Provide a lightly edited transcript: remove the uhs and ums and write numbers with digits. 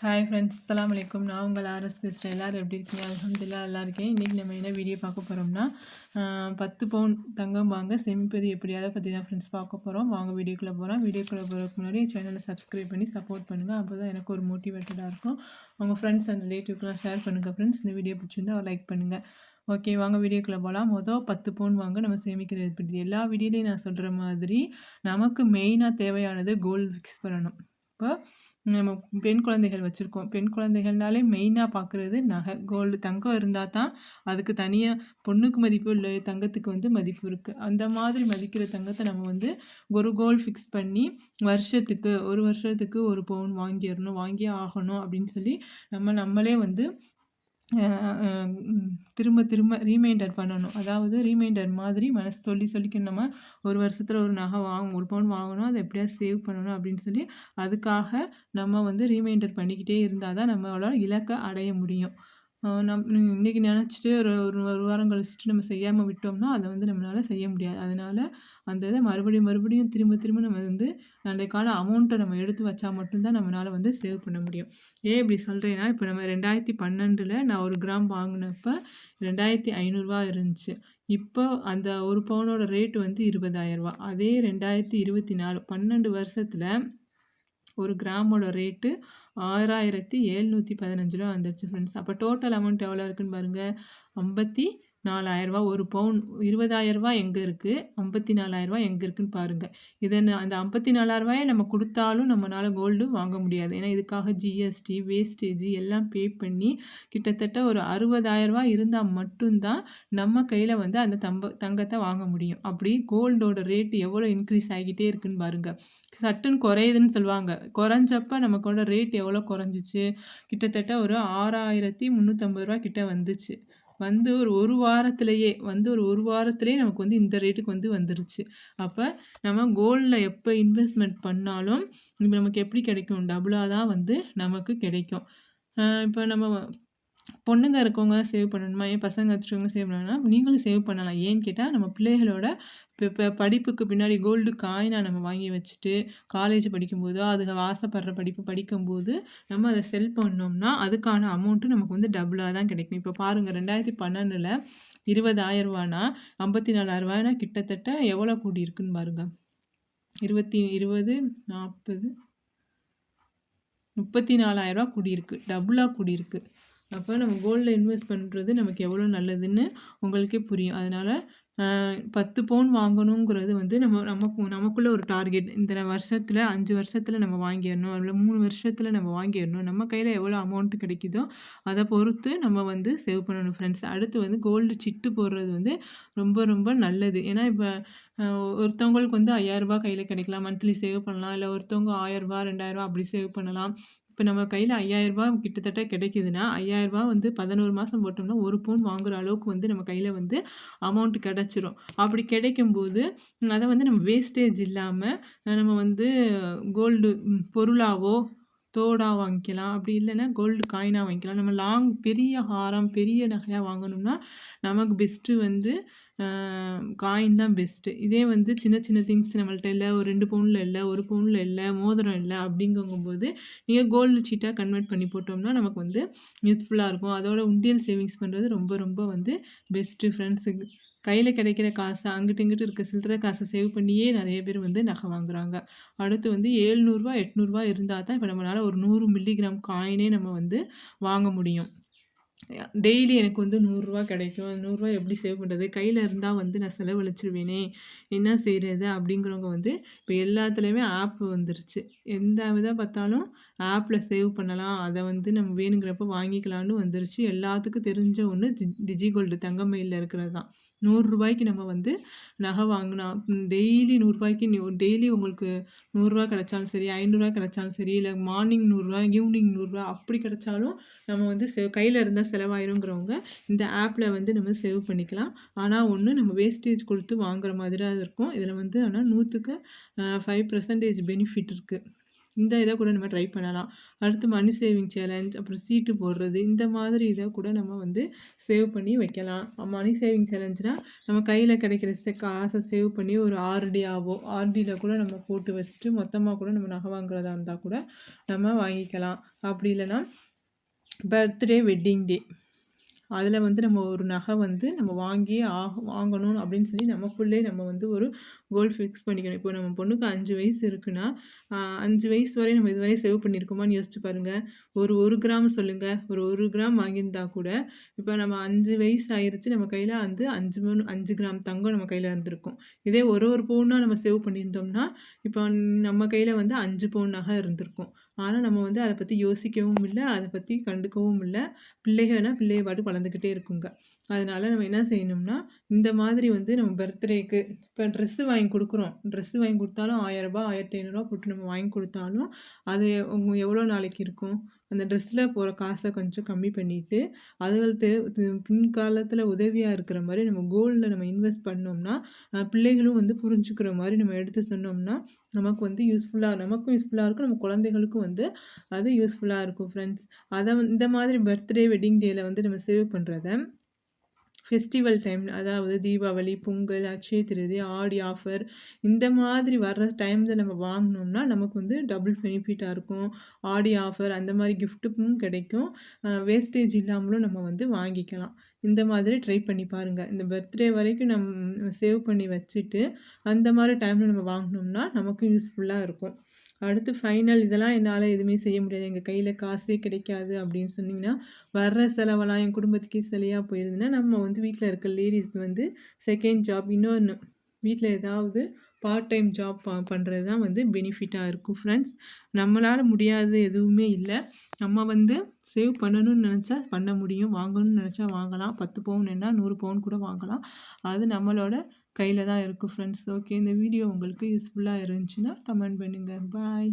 Hi friends, அஸ்ஸலாமு அலைக்கும். நான் உங்கள் ஆர்எஸ் பேசுகிறேன். எல்லோரும் எப்படி இருக்கீங்க? அல்ஹம்துலில்லாஹ் நல்லா இருக்கேன். இன்றைக்கி நம்ம என்ன வீடியோ பார்க்க போகிறோம்னா 10 பவுன் தங்கம் வாங்க சேமிப்பது எப்படி, அதை பற்றி தான் ஃப்ரெண்ட்ஸ் பார்க்க போகிறோம். வாங்க வீடியோக்குள்ளே போகிறோம். வீடியோக்குள்ளே போகிறதுக்கு முன்னாடி சேனலை சப்ஸ்கிரைப் பண்ணி சப்போர்ட் பண்ணுங்கள். அப்போ தான் எனக்கு ஒரு மோட்டிவேட்டடாக இருக்கும். உங்கள் ஃப்ரெண்ட்ஸ் அண்ட் ரிலேட்டிவ்க்குலாம் ஷேர் பண்ணுங்கள் ஃப்ரெண்ட்ஸ். இந்த வீடியோ பிடிச்சிருந்தா லைக் பண்ணுங்கள். ஓகே, வாங்க வீடியோக்குள்ளே போகலாம். 10 பவுன் வாங்க நம்ம சேமிக்கிறது எப்படி. எல்லா வீடியோலையும் நான் சொல்கிற மாதிரி நமக்கு மெயினாக தேவையானது கோல்டு ஃபிக்ஸ் பண்ணணும். இப்போ நம்ம பெண் குழந்தைகள் வச்சுருக்கோம். பெண் குழந்தைகள்னாலே மெயினாக பார்க்குறது நகை, கோல்டு. தங்கம் இருந்தால் தான் அதுக்கு தனியாக பொண்ணுக்கு மதிப்பு இல்லை, தங்கத்துக்கு வந்து மதிப்பு இருக்குது. அந்த மாதிரி மதிக்கிற தங்கத்தை நம்ம வந்து ஒரு கோல் ஃபிக்ஸ் பண்ணி வருஷத்துக்கு 1 பவுன் வாங்கியே ஆகணும் அப்படின்னு சொல்லி நம்மளே வந்து திரும்ப திரும்ப ரீமைண்டர் பண்ணணும். அதாவது ரீமைண்டர் மாதிரி மனசு சொல்லிக்கணும். நம்ம ஒரு வருஷத்தில் ஒரு நகை 1 பவுன் வாங்கணும், அதை எப்படியாவது சேவ் பண்ணணும் அப்படின்னு சொல்லி அதுக்காக நம்ம வந்து ரீமைண்டர் பண்ணிக்கிட்டே இருந்தால் தான் நம்மளோட இலக்கை அடைய முடியும். இன்றைக்கி நினச்சிட்டு ஒரு வாரம் கழிச்சிட்டு நம்ம செய்யாமல் விட்டோம்னா அதை வந்து நம்மளால் செய்ய முடியாது. அதனால் அந்த இதை மறுபடியும் திரும்ப நம்ம வந்து அன்றைக்கான அமௌண்ட்டை நம்ம எடுத்து வச்சா மட்டும்தான் நம்மளால் வந்து சேவ் பண்ண முடியும். ஏன் இப்படி சொல்கிறேன்னா, இப்போ நம்ம 2012 நான் 1 கிராம் வாங்கினப்ப ரூ. 2500 இப்போ அந்த 1 பவுனோட ரேட்டு வந்து ரூ. 20,000. அதே 2024 12 வருஷத்தில் 1 கிராமோட ரேட்டு ரூ. 6,715 வந்துருச்சு ஃப்ரெண்ட்ஸ். அப்போ டோட்டல் அமௌண்ட் எவ்வளோ இருக்குன்னு பாருங்கள். 54,000. 1 பவுன் ரூ. 20,000 எங்கே இருக்குது, ரூ. 54,000 எங்கே இருக்குன்னு பாருங்கள். அந்த ரூ. 54,000 நம்ம கொடுத்தாலும் நம்மளால் கோல்டு வாங்க முடியாது. ஏன்னா இதுக்காக ஜிஎஸ்டி, வேஸ்டேஜ் எல்லாம் பே பண்ணி கிட்டத்தட்ட ஒரு ரூ. 60,000 இருந்தால் மட்டும்தான் நம்ம கையில் வந்து அந்த தங்கத்தை வாங்க முடியும். அப்படி கோல்டோட ரேட்டு எவ்வளோ இன்க்ரீஸ் ஆகிக்கிட்டே இருக்குன்னு பாருங்கள். சட்டுன்னு குறையுதுன்னு சொல்லுவாங்க. குறைஞ்சப்ப நமக்கோட ரேட் எவ்வளோ குறைஞ்சிச்சு, கிட்டத்தட்ட ஒரு ரூ. 6,350 கிட்ட வந்துச்சு. வந்து ஒரு வாரத்திலேயே நமக்கு வந்து இந்த ரேட்டுக்கு வந்து வந்துருச்சு. அப்போ நம்ம கோல்டில் எப்போ இன்வெஸ்ட்மெண்ட் பண்ணாலும் இப்போ நமக்கு எப்படி கிடைக்கும், டபுளாக தான் வந்து நமக்கு கிடைக்கும். இப்போ நம்ம பொண்ணுங்க இருக்கவங்க தான் சேவ் பண்ணணுமா, ஏன் பசங்க வச்சுருக்கவங்க சேவ் பண்ணணும்னா நீங்களும் சேவ் பண்ணலாம். ஏன்னு கேட்டால் நம்ம பிள்ளைகளோட இப்போ படிப்புக்கு பின்னாடி கோல்டு காயினாக நம்ம வாங்கி வச்சுட்டு காலேஜ் படிக்கும்போதோ அதுக்கு ஆசைப்படுற படிப்பு படிக்கும்போது நம்ம அதை செல் பண்ணோம்னா அதுக்கான அமௌண்ட்டு நமக்கு வந்து டபுளாக தான் கிடைக்கும். இப்போ பாருங்கள், 2012 20,000 54,000 கிட்டத்தட்ட எவ்வளோ கூடி இருக்குன்னு பாருங்கள். 20 40 34,000 கூடியிருக்கு, டபுளாக கூடியிருக்கு. அப்போ நம்ம கோல்டில் இன்வெஸ்ட் பண்ணுறது நமக்கு எவ்வளோ நல்லதுன்னு உங்களுக்கே புரியும். அதனால் 10 பவுன் வாங்கணுங்கிறது வந்து நமக்குள்ளே ஒரு டார்கெட். இந்த வருஷத்தில் 5 வருஷத்தில் நம்ம வாங்கிடணும், இல்லை 3 வருஷத்தில் நம்ம வாங்கிடணும். நம்ம கையில் எவ்வளோ அமௌண்ட்டு கிடைக்குதோ அதை பொறுத்து நம்ம வந்து சேவ் பண்ணணும் ஃப்ரெண்ட்ஸ். அடுத்து வந்து கோல்டு சிட்டு போடுறது வந்து ரொம்ப ரொம்ப நல்லது. ஏன்னா இப்போ ஒருத்தவங்களுக்கு வந்து ரூ. 5,000 கையில் கிடைக்கலாம், மந்த்லி சேவ் பண்ணலாம். இல்லை ஒருத்தவங்க ரூ. 1,000 2,000 அப்படி சேவ் பண்ணலாம். இப்போ நம்ம கையில் ரூ. 5,000 கிட்டத்தட்ட கிடைக்குதுன்னா ரூ. 5,000 வந்து 11 மாதம் போட்டோம்னா 1 பவுன் வாங்குகிற அளவுக்கு வந்து நம்ம கையில் வந்து அமௌண்ட் கிடச்சிரும். அப்படி கிடைக்கும்போது அதை வந்து நம்ம வேஸ்டேஜ் இல்லாமல் நம்ம வந்து கோல்டு பொருளாவோ தோடாக வாங்கிக்கலாம். அப்படி இல்லைன்னா கோல்டு காயினாக வாங்கிக்கலாம். நம்ம பெரிய ஹாரம் பெரிய நகையாக வாங்கணும்னா நமக்கு பெஸ்ட்டு வந்து காயின் தான் பெஸ்ட்டு. இதே வந்து சின்ன சின்ன திங்ஸ் நம்மள்ட்ட இல்லை, ஒரு 2 பவுனில் இல்லை, 1 பவுனில் இல்லை, மோதிரம் இல்லை அப்படிங்கும்போது நீங்கள் கோல்டு சீட்டாக கன்வெர்ட் பண்ணி போட்டோம்னா நமக்கு வந்து யூஸ்ஃபுல்லாக இருக்கும். அதோட உண்டியல் சேவிங்ஸ் பண்ணுறது ரொம்ப ரொம்ப வந்து பெஸ்ட்டு ஃப்ரெண்ட்ஸுக்கு. கையில் கிடைக்கிற காசு அங்கிட்டு இங்கிட்டு இருக்க சில்லற காசை சேவ் பண்ணியே நிறைய பேர் வந்து நகை வாங்குறாங்க. அடுத்து வந்து ரூ. 700 800 இருந்தால் தான் இப்போ நம்மளால் ஒரு 100 மில்லிகிராம் காயினே நம்ம வந்து வாங்க முடியும். டெய்லி எனக்கு வந்து ரூ. 100 கிடைக்கும். ரூ. 100 எப்படி சேவ் பண்ணுறது, கையில் இருந்தால் வந்து நான் செலவழிச்சிருவேனே, என்ன செய்கிறது அப்படிங்கிறவங்க வந்து இப்போ எல்லாத்துலேயுமே ஆப் வந்துருச்சு. எந்த இதை பார்த்தாலும் ஆப்பில் சேவ் பண்ணலாம், அதை வந்து நம்ம வேணுங்கிறப்ப வாங்கிக்கலான்னு வந்துருச்சு. எல்லாத்துக்கும் தெரிஞ்ச ஒன்று டிஜிகோல்டு தங்கமயிலில் இருக்கிறது தான். ரூ. 100 நம்ம வந்து நகை வாங்கினா டெய்லி டெய்லி உங்களுக்கு ரூ. 100 கிடைச்சாலும் சரி, ரூ. 500 கிடைச்சாலும் சரி, இல்லை மார்னிங் ரூ. 100 ஈவினிங் ரூ. 100 அப்படி கிடைச்சாலும் நம்ம வந்து கையில் இருந்தால் செலவாயிருங்கிறவங்க இந்த ஆப்பில் வந்து நம்ம சேவ் பண்ணிக்கலாம். ஆனால் ஒன்று நம்ம வேஸ்டேஜ் கொடுத்து வாங்குற மாதிரி தான் இருக்கும். இதில் வந்து ஆனால் 100க்கு 5% பெனிஃபிட் இருக்குது. இந்த இத கூட நம்ம ட்ரை பண்ணலாம். அடுத்து மணி சேவிங் சேலஞ்ச், அப்புறம் சீட்டு போடுறது, இந்த மாதிரி இத கூட நம்ம வந்து சேவ் பண்ணி வைக்கலாம். மணி சேவிங் சேலஞ்ச்னா நம்ம கையில கிடைக்கிற காச சேவ் பண்ணி ஒரு ஆர்டியாவோ, ஆர்டில கூட நம்ம போட்டு வச்சுட்டு மொத்தமா கூட நம்ம நகை வாங்குறதா இருந்தா கூட நம்ம வாங்கிக்கலாம். அப்படி இல்லன்னா பர்த்டே, வெட்டிங் டே அதில வந்து நம்ம ஒரு நகை வந்து நம்ம வாங்கியே வாங்கணும் அப்படின்னு சொல்லி நமக்குள்ளே நம்ம வந்து ஒரு கோல் ஃபிக்ஸ் பண்ணிக்கணும். இப்போ நம்ம பொண்ணுக்கு 5 வயசு இருக்குன்னா, 5 வயசு வரை நம்ம இதுவரை சேவ் பண்ணியிருக்கோமான்னு யோசிச்சு பாருங்க. ஒரு 1 கிராம் சொல்லுங்க. ஒரு 1 கிராம் வாங்கியிருந்தா கூட, இப்போ நம்ம 5 வயசு ஆயிருச்சு. நம்ம கையில வந்து 5 கிராம் தங்கம் நம்ம கையில இருந்திருக்கும். இதே ஒரு பவுனா நம்ம சேவ் பண்ணியிருந்தோம்னா, இப்போ நம்ம கையில வந்து 5 பவுன் நகை இருந்திருக்கும். ஆனா நம்ம வந்து அத பத்தி யோசிக்கவும் இல்ல, அத பத்தி கண்டுக்கவும் இல்ல. பிள்ளைகள்னா பிள்ளைக பாட்டுக்கு வளர்ந்துக்கிட்டே இருக்குங்க. அதனால நம்ம என்ன செய்யணும்னா, இந்த மாதிரி வந்து நம்ம பர்த்டேக்கு இப்போ ட்ரெஸ்ஸு வாங்கி குடுக்குறோம். ட்ரெஸ்ஸு வாங்கி குடுத்தாலும் ரூ. 1000 ரூ. 1500 போட்டு நம்ம வாங்கி குடுத்தாலும், அது எவ்வளோ நாளைக்கு இருக்கும்? அந்த ட்ரெஸ்ல போற காச கொஞ்சம் கம்மி பண்ணிட்டு, அதுகளுக்கு பின்காலத்துல உதவியா இருக்கிற மாரி நம்ம கோல்ட்ல நம்ம இன்வெஸ்ட் பண்ணோம்னா, பிள்ளைகளும் வந்து புரிஞ்சுக்கிற மாரி நம்ம எடுத்து சொன்னோம்னா, நமக்கு வந்து நமக்கும் யூஸ்ஃபுல்லா இருக்கும். நம்ம குழந்தைகளுக்கும் வந்து அது யூஸ்ஃபுல்லா இருக்கும் ஃப்ரெண்ட்ஸ். இந்த மாதிரி பர்த்டே, வெட்டிங் டேல வந்து நம்ம சேவ் பண்றத ஃபெஸ்டிவல் டைம் அதாவது தீபாவளி, பொங்கல், அக்ஷய திருதி, ஆடி ஆஃபர் இந்த மாதிரி வர்ற டைம்ல நம்ம வாங்குனோம்னா, நமக்கு வந்து டபுள் பெனிஃபிட்டா இருக்கும். ஆடி ஆஃபர் அந்த மாரி கிஃப்ட்டுக்கும் கிடைக்கும். வேஸ்டேஜ் இல்லாமலும் நம்ம வந்து வாங்கிக்கலாம். இந்த மாதிரி ட்ரை பண்ணி பாருங்க. இந்த பர்த்டே வரைக்கும் சேவ் பண்ணி வச்சுட்டு, அந்த மாரி டைம்ல நம்ம வாங்குனோம்னா, நமக்கும் யூஸ்ஃபுல்லா இருக்கும். அடுத்து ஃபைனல் இதெல்லாம் என்னால எதுவுமே செய்ய முடியாது. எங்க கையில காசே கிடைக்காது அப்படின்னு சொன்னீங்கன்னா, வர்ற செலவெல்லாம் என் குடும்பத்துக்கே சரியா போயிருதுன்னா, நம்ம வந்து வீட்ல இருக்க லேடீஸ் வந்து செகண்ட் ஜாப் இன்னொன்னு வீட்ல ஏதாவது பார்ட் டைம் ஜாப் பண்றது தான் வந்து பெனிஃபிட்டா இருக்கும் ஃப்ரெண்ட்ஸ். நம்மளால முடியாதது எதுவுமே இல்ல. நம்ம வந்து சேவ் பண்ணணும்னு நெனச்சா பண்ண முடியும். வாங்கணும்னு நெனச்சா வாங்கலாம். 10 பவுன் என்ன 100 பவுன் கூட வாங்கலாம். அது நம்மளோட கையில தான் இருக்கு ஃப்ரெண்ட்ஸ். ஓகே இந்த வீடியோ உங்களுக்கு யூஸ்ஃபுல்லா இருந்துச்சுன்னா கமெண்ட் பண்ணுங்க. பாய்.